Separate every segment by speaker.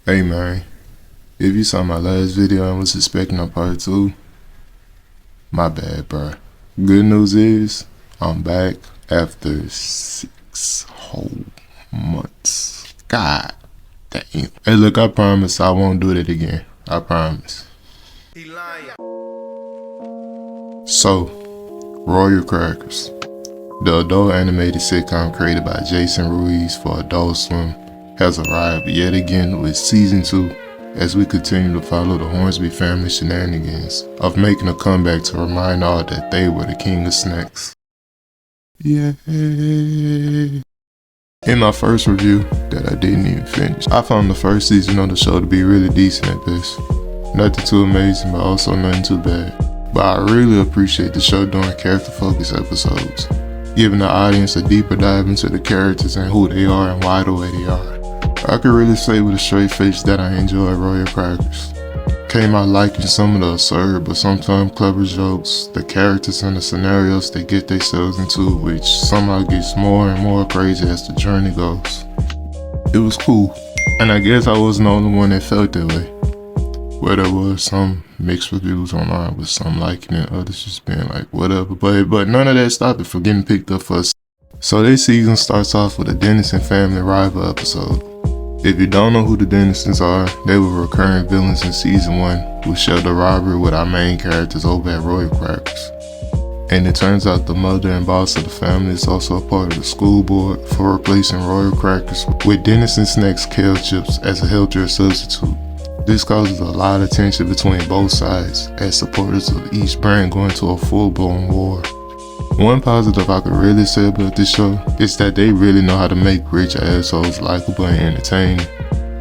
Speaker 1: Hey man, if you saw my last video and was expecting a part 2, my bad bro. Good news is, I'm back after 6 whole months. God damn. Hey look, I promise I won't do that again. I promise. So, Royal Crackers, the adult animated sitcom created by Jason Ruiz for Adult Swim, has arrived yet again with season 2 as we continue to follow the Hornsby family shenanigans of making a comeback to remind all that they were the king of snacks. Yay! In my first review that I didn't even finish, I found the first season of the show to be really decent at best. Nothing too amazing, but also nothing too bad. But I really appreciate the show doing character focused episodes, giving the audience a deeper dive into the characters and who they are and why the way they are. I could really say with a straight face that I enjoy Royal Crackers. Came out liking some of the absurd but sometimes clever jokes, the characters and the scenarios they get themselves into, which somehow gets more and more crazy as the journey goes. It was cool, and I guess I wasn't the only one that felt that way. Where there was some mixed reviews online with some liking and others just being like whatever, but none of that stopped it from getting picked up for us. So this season starts off with a Dennison family rival episode. If you don't know who the Dennisons are, they were recurring villains in season 1 who shared a robbery with our main characters over at Royal Crackers. And it turns out the mother and boss of the family is also a part of the school board for replacing Royal Crackers with Dennison Snacks kale chips as a healthier substitute. This causes a lot of tension between both sides as supporters of each brand go into a full-blown war. One positive I could really say about this show is that they really know how to make rich assholes likable and entertaining,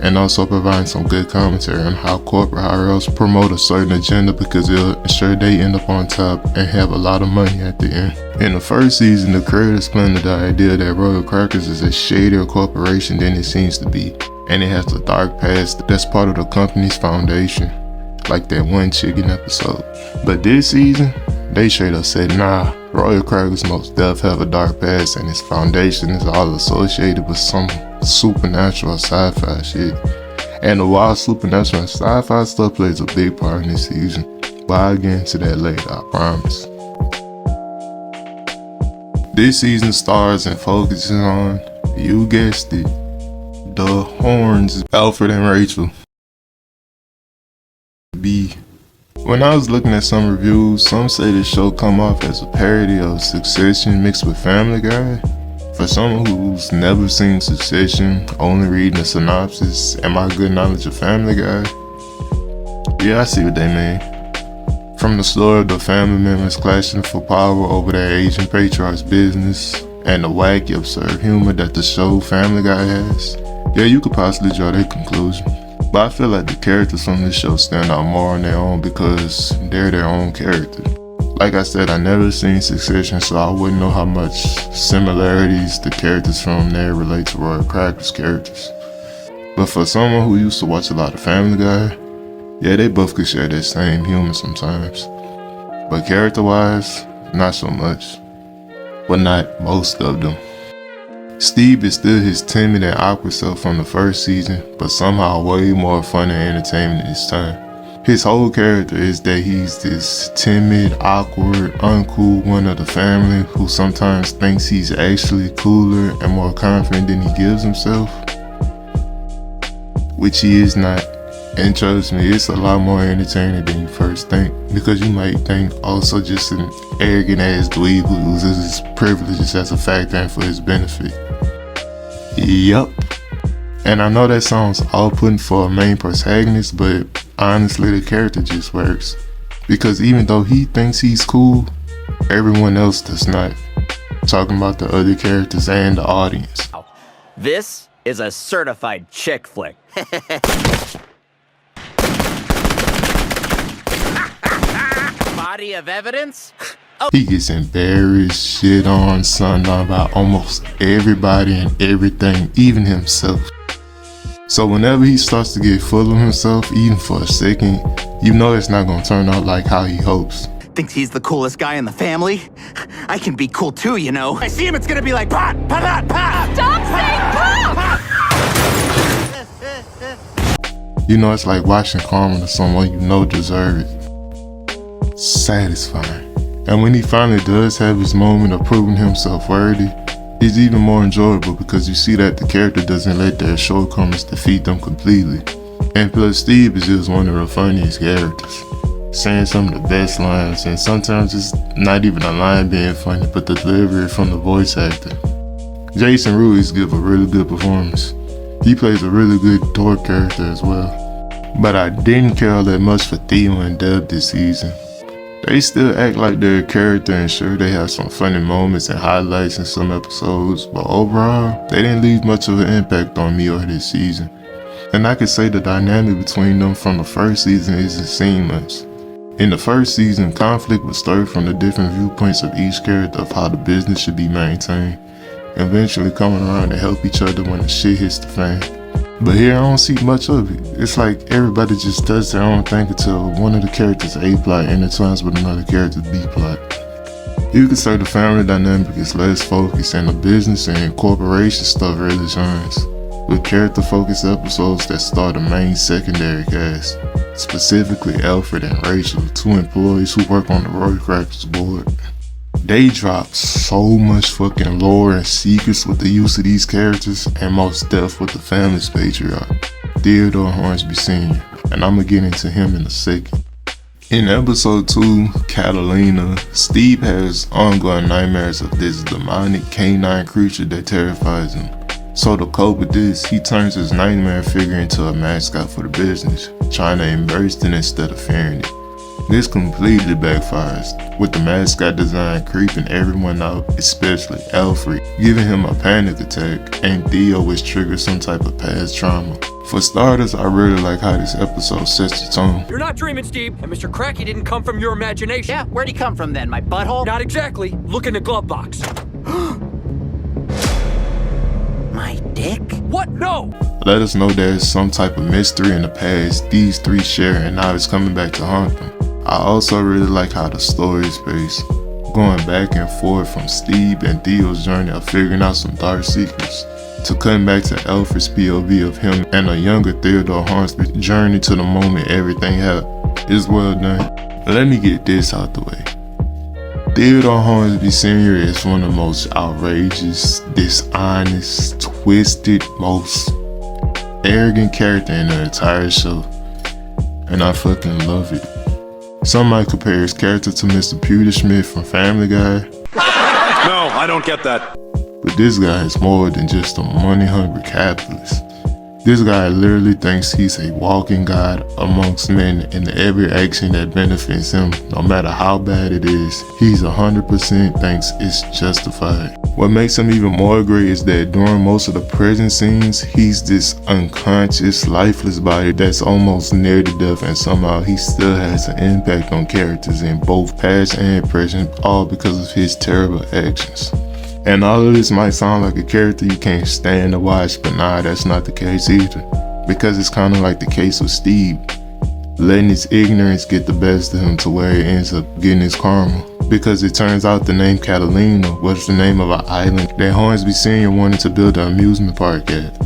Speaker 1: and also provide some good commentary on how corporate higher-ups promote a certain agenda because it'll ensure they end up on top and have a lot of money at the end. In the first season, the creators planted the idea that Royal Crackers is a shadier corporation than it seems to be, and it has a dark past that's part of the company's foundation, like that one chicken episode. But this season, they straight up said, nah, Royal Crackers most def have a dark past and its foundation is all associated with some supernatural or sci-fi shit. And the wild supernatural and sci-fi stuff plays a big part in this season, but I'll get into that later, I promise. This season stars and focuses on, you guessed it, the Horns, Alfred and Rachel. When I was looking at some reviews, some say this show come off as a parody of Succession mixed with Family Guy. For someone who's never seen Succession, only reading the synopsis and my good knowledge of Family Guy, yeah, I see what they mean. From the story of the family members clashing for power over their Asian patriarch's business, and the wacky absurd humor that the show Family Guy has, yeah, you could possibly draw that conclusion. But I feel like the characters on this show stand out more on their own because they're their own character. Like I said, I never seen Succession, so I wouldn't know how much similarities the characters from there relate to Royal Crackers characters. But for someone who used to watch a lot of Family Guy, yeah, they both could share that same humor sometimes. But character-wise, not so much. But not most of them. Steve is still his timid and awkward self from the first season, but somehow way more fun and entertaining this time. His whole character is that he's this timid, awkward, uncool one of the family who sometimes thinks he's actually cooler and more confident than he gives himself, which he is not. And trust me, it's a lot more entertaining than you first think, because you might think also just an arrogant ass dweeb who uses his privileges as a factor and for his benefit. Yup. And I know that sounds off-putting for a main protagonist, but honestly the character just works. Because even though he thinks he's cool, everyone else does not. Talking about the other characters and the audience.
Speaker 2: This is a certified chick flick. Body of evidence? Oh.
Speaker 1: He gets embarrassed, shit on, sunned on by almost everybody and everything, even himself. So whenever he starts to get full of himself, even for a second, you know it's not gonna turn out like how he hopes.
Speaker 3: Thinks he's the coolest guy in the family? I can be cool too, you know. I see him, it's gonna be like pot, pot, pot, pot.
Speaker 4: Stop saying pop!
Speaker 1: You know, it's like watching karma to someone you know deserve it. Satisfying. And when he finally does have his moment of proving himself worthy, it's even more enjoyable because you see that the character doesn't let their shortcomings defeat them completely. And plus, Steve is just one of the funniest characters, saying some of the best lines, and sometimes it's not even a line being funny, but the delivery from the voice actor. Jason Ruiz gives a really good performance. He plays a really good dork character as well. But I didn't care all that much for Theo and Deb this season. They still act like they're a character and sure they have some funny moments and highlights in some episodes, but overall, they didn't leave much of an impact on me or this season. And I could say the dynamic between them from the first season isn't seamless. In the first season, conflict was stirred from the different viewpoints of each character of how the business should be maintained, eventually coming around to help each other when the shit hits the fan. But here I don't see much of it. It's like everybody just does their own thing until one of the characters' A-plot intertwines with another character's B-plot. You could say the family dynamic is less focused and the business and corporation stuff really shines, with character-focused episodes that star the main secondary cast, specifically Alfred and Rachel, two employees who work on the Roy Crackers board. They drop so much fucking lore and secrets with the use of these characters, and most death with the family's patriarch, Theodore Hornsby Sr., and I'ma get into him in a second. In episode 2, Catalina, Steve has ongoing nightmares of this demonic canine creature that terrifies him. So to cope with this, he turns his nightmare figure into a mascot for the business, trying to embrace it instead of fearing it. This completely backfires, with the mascot design creeping everyone out, especially Alfred, giving him a panic attack, and Theo, which triggers some type of past trauma. For starters, I really like how this episode sets the tone.
Speaker 4: You're not dreaming, Steve, and Mr. Cracky didn't come from your imagination.
Speaker 3: Yeah, where'd he come from then? My butthole?
Speaker 4: Not exactly. Look in the glove box.
Speaker 3: My dick?
Speaker 4: What? No!
Speaker 1: Let us know there's some type of mystery in the past these three share, and now it's coming back to haunt them. I also really like how the story is paced, going back and forth from Steve and Theo's journey of figuring out some dark secrets, to cutting back to Alfred's POV of him and a younger Theodore Hornsby's journey to the moment everything happened. It's well done. Let me get this out the way. Theodore Hornsby Sr. is one of the most outrageous, dishonest, twisted, most arrogant character in the entire show, and I fucking love it. Some might compare his character to Mr. Pewterschmidt from Family Guy.
Speaker 5: No, I don't get that.
Speaker 1: But this guy is more than just a money-hungry capitalist. This guy literally thinks he's a walking god amongst men, and every action that benefits him, no matter how bad it is, he's 100% thinks it's justified. What makes him even more great is that during most of the prison scenes, he's this unconscious, lifeless body that's almost near to death, and somehow he still has an impact on characters in both past and present, all because of his terrible actions. And all of this might sound like a character you can't stand to watch, but nah, that's not the case either. Because it's kind of like the case with Steve, letting his ignorance get the best of him to where he ends up getting his karma. Because it turns out the name Catalina was the name of an island that Hornsby Sr. wanted to build an amusement park at,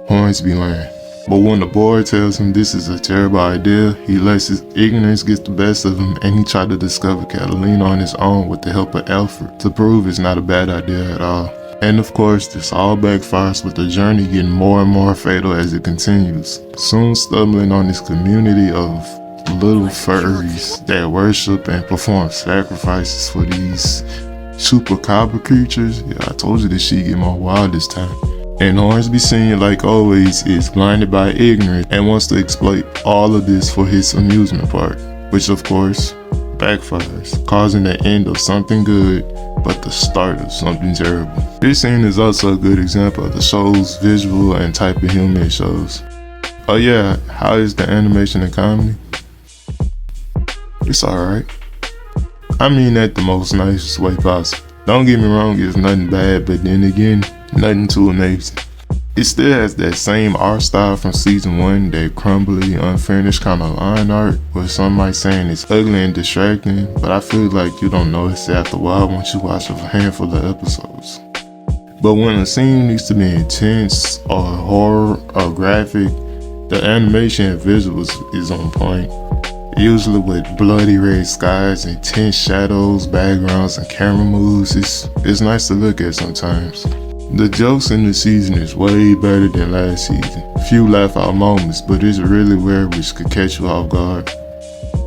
Speaker 1: Hornsby Land. But when the board tells him this is a terrible idea, he lets his ignorance get the best of him, and he tried to discover Catalina on his own with the help of Alfred to prove it's not a bad idea at all. And of course, this all backfires with the journey getting more and more fatal as it continues, soon stumbling on this community of little furries that worship and perform sacrifices for these chupacabra creatures. Yeah, I told you this shit get more wild this time. And Hornsby Sr., like always, is blinded by ignorance and wants to exploit all of this for his amusement park, which of course backfires, causing the end of something good, but the start of something terrible. This scene is also a good example of the show's visual and type of humor it shows. Oh yeah, how is the animation and comedy? It's alright. I mean that the most nicest way possible. Don't get me wrong, it's nothing bad, but then again, nothing too amazing. It still has that same art style from season 1, that crumbly, unfinished kind of line art, where some might say it's ugly and distracting, but I feel like you don't notice it after a while once you watch a handful of episodes. But when a scene needs to be intense or horror or graphic, The animation and visuals is on point, usually with bloody red skies, intense shadows, backgrounds, and camera moves. It's nice to look at sometimes. The jokes in the season is way better than last season. Few laugh out moments, but it's really rare which could catch you off guard.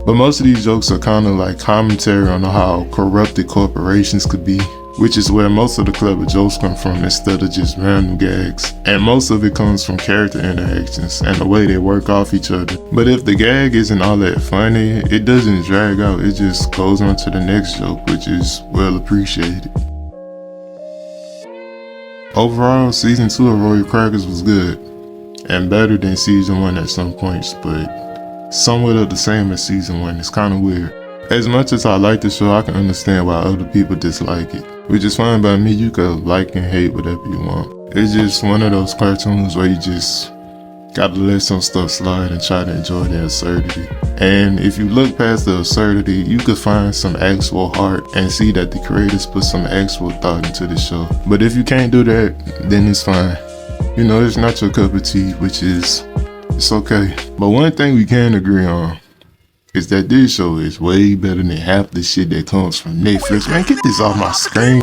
Speaker 1: But most of these jokes are kind of like commentary on how corrupted corporations could be, which is where most of the clever jokes come from instead of just random gags. And most of it comes from character interactions and the way they work off each other. But if the gag isn't all that funny, it doesn't drag out, it just goes on to the next joke, which is well appreciated. Overall, season 2 of Royal Crackers was good, and better than season 1 at some points, but somewhat of the same as season 1. It's kinda weird. As much as I like the show, I can understand why other people dislike it, which is fine by me. You could like and hate whatever you want. It's just one of those cartoons where you just gotta let some stuff slide and try to enjoy the absurdity. And if you look past the absurdity, you could find some actual heart and see that the creators put some actual thought into the show. But if you can't do that, then it's fine. You know, it's not your cup of tea, which is, it's okay. But one thing we can agree on is that this show is way better than half the shit that comes from Netflix. Man, get this off my screen.